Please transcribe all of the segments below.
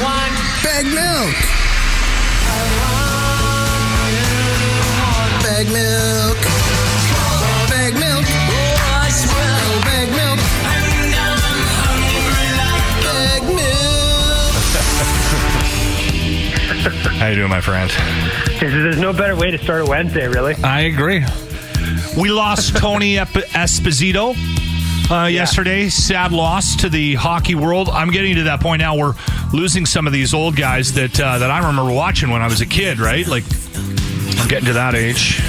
want Baggedmilk. Baggedmilk. Baggedmilk. Oh, I smell Baggedmilk. And I'm hungry like Baggedmilk. How you doing, my friend? There's no better way to start a Wednesday, really. I agree. We lost Tony Esposito yesterday. Sad loss to the hockey world. I'm getting to that point now where losing some of these old guys that I remember watching when I was a kid, right? Like, I'm getting to that age.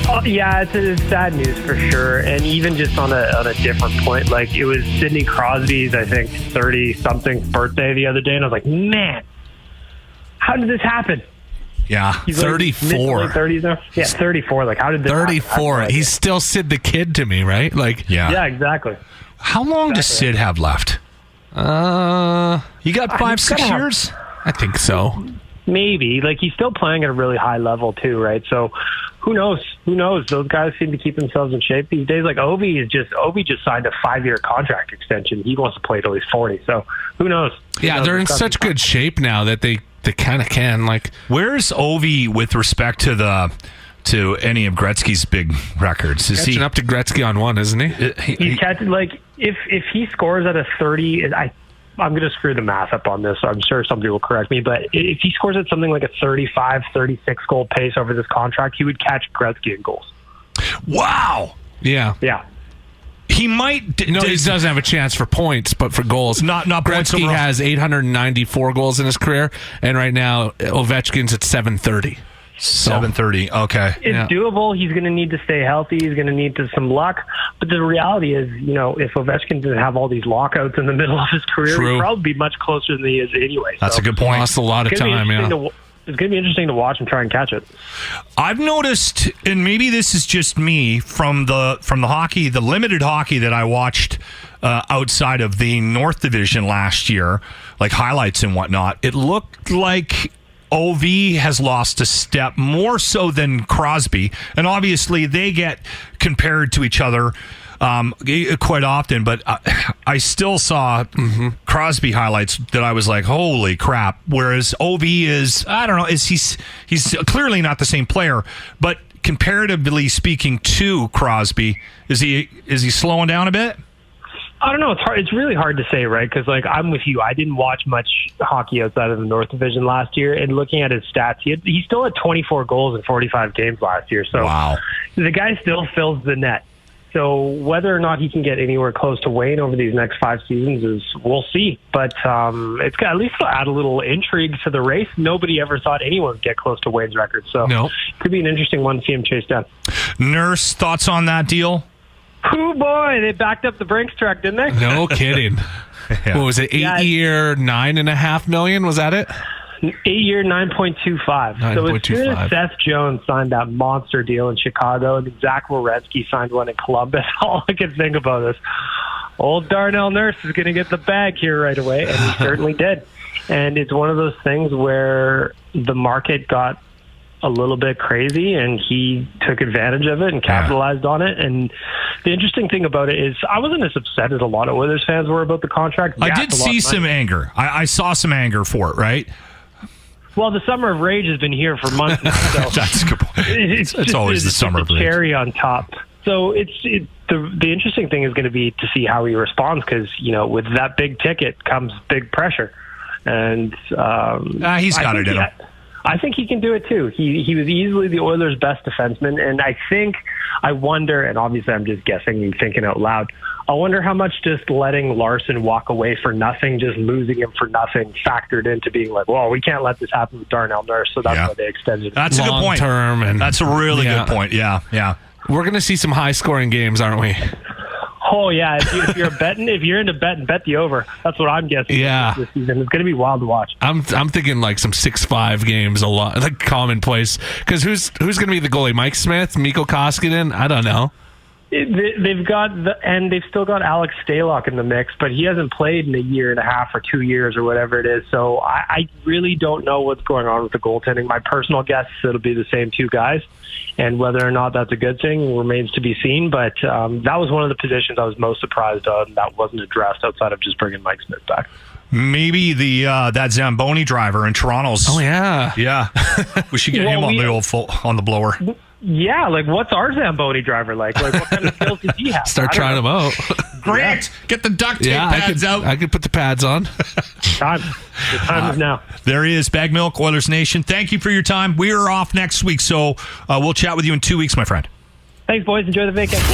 Oh, yeah, it's sad news for sure. And even just on a different point, like it was Sidney Crosby's, I think, 30-something birthday the other day. And I was like, man, how did this happen? Yeah, He's 34. Like 30s now? Yeah, 34. Like, how did this 34. happen? He's still Sid the Kid to me, right? Like, Yeah. exactly. How long does Sid have left? You got 5-6 years? I think so. Maybe. Like, he's still playing at a really high level, too, right? So, who knows? Who knows? Those guys seem to keep themselves in shape these days. Like, Ovi just signed a 5-year contract extension. He wants to play till he's 40. So, who knows? Yeah, they're in such good shape now that they kind of can. Like, Where's Ovi with respect to any of Gretzky's big records? Is catching he up to Gretzky on one, isn't he? He's catching, like, if he scores at a 30, I'm going to screw the math up on this, so I'm sure somebody will correct me, but if he scores at something like a 35, 36 goal pace over this contract, he would catch Gretzky in goals. Wow. Yeah. Yeah. He might. No, he doesn't have a chance for points, but for goals. Not points Gretzky overall. has 894 goals in his career, and right now Ovechkin's at 730. 730. Okay. It's doable. He's going to need to stay healthy. He's going to need some luck. But the reality is, if Ovechkin didn't have all these lockouts in the middle of his career, True. he'd probably be much closer than he is anyway. That's a good point. Lost a lot of time, yeah. It's going to be interesting to watch and try and catch it. I've noticed, and maybe this is just me from the hockey, the limited hockey that I watched outside of the North Division last year, like highlights and whatnot. It looked like OV has lost a step more so than Crosby, and obviously they get compared to each other quite often, but I still saw Crosby highlights that I was like, holy crap, whereas OV is, I don't know, he's clearly not the same player, but comparatively speaking to Crosby, is he slowing down a bit? I don't know. It's hard. It's really hard to say, right? Because, like, I'm with you. I didn't watch much hockey outside of the North Division last year. And looking at his stats, he still had 24 goals in 45 games last year. So wow. The guy still fills the net. So whether or not he can get anywhere close to Wayne over these next 5 seasons we'll see. But it's got, at least it'll add a little intrigue to the race. Nobody ever thought anyone would get close to Wayne's record. So It could be an interesting one to see him chase down. Nurse, thoughts on that deal? Oh boy, they backed up the Brinks truck, didn't they? No kidding. Yeah. What was it? 8-year, $9.5 million? Was that it? 8-year, 9.25. So as soon as Seth Jones signed that monster deal in Chicago and Zach Werenski signed one in Columbus, all I could think about is old Darnell Nurse is going to get the bag here right away, and he certainly did. And it's one of those things where the market got a little bit crazy, and he took advantage of it and capitalized on it. And the interesting thing about it is I wasn't as upset as a lot of Oilers fans were about the contract. I did see some anger. I saw some anger for it, right? Well, the summer of rage has been here for months now. So That's a good point. It's always the summer of rage. Cherry on top. So the interesting thing is going to be to see how he responds, because with that big ticket comes big pressure, and he's got it in him. I think he can do it too. He was easily the Oilers' best defenseman, and I wonder, and obviously I'm just guessing and thinking out loud, I wonder how much just letting Larson walk away for nothing, just losing him for nothing, factored into being like, well, we can't let this happen with Darnell Nurse, so that's why they extended it. That's a good point. Term, and that's a really good point. Yeah. We're going to see some high-scoring games, aren't we? Oh yeah, if you're into betting, bet the over. That's what I'm guessing. Yeah, this season it's going to be wild to watch. I'm thinking like some 6-5 games, a lot like commonplace. Because who's going to be the goalie? Mike Smith, Mikko Koskinen? I don't know. They've still got Alex Stalock in the mix, but he hasn't played in a year and a half or 2 years or whatever it is. So I really don't know what's going on with the goaltending. My personal guess is it'll be the same 2 guys, and whether or not that's a good thing remains to be seen. But that was one of the positions I was most surprised on that wasn't addressed outside of just bringing Mike Smith back. Maybe that Zamboni driver in Toronto's. Oh yeah. Yeah. We should get him on the blower. Yeah, like what's our Zamboni driver like? Like what kind of skills does he have? Start trying them out. Grant, get the duct tape pads out. I could put the pads on. Time. The time is now. There he is, Baggedmilk, Oilers Nation. Thank you for your time. We are off next week, so we'll chat with you in 2 weeks, my friend. Thanks, boys. Enjoy the vacation.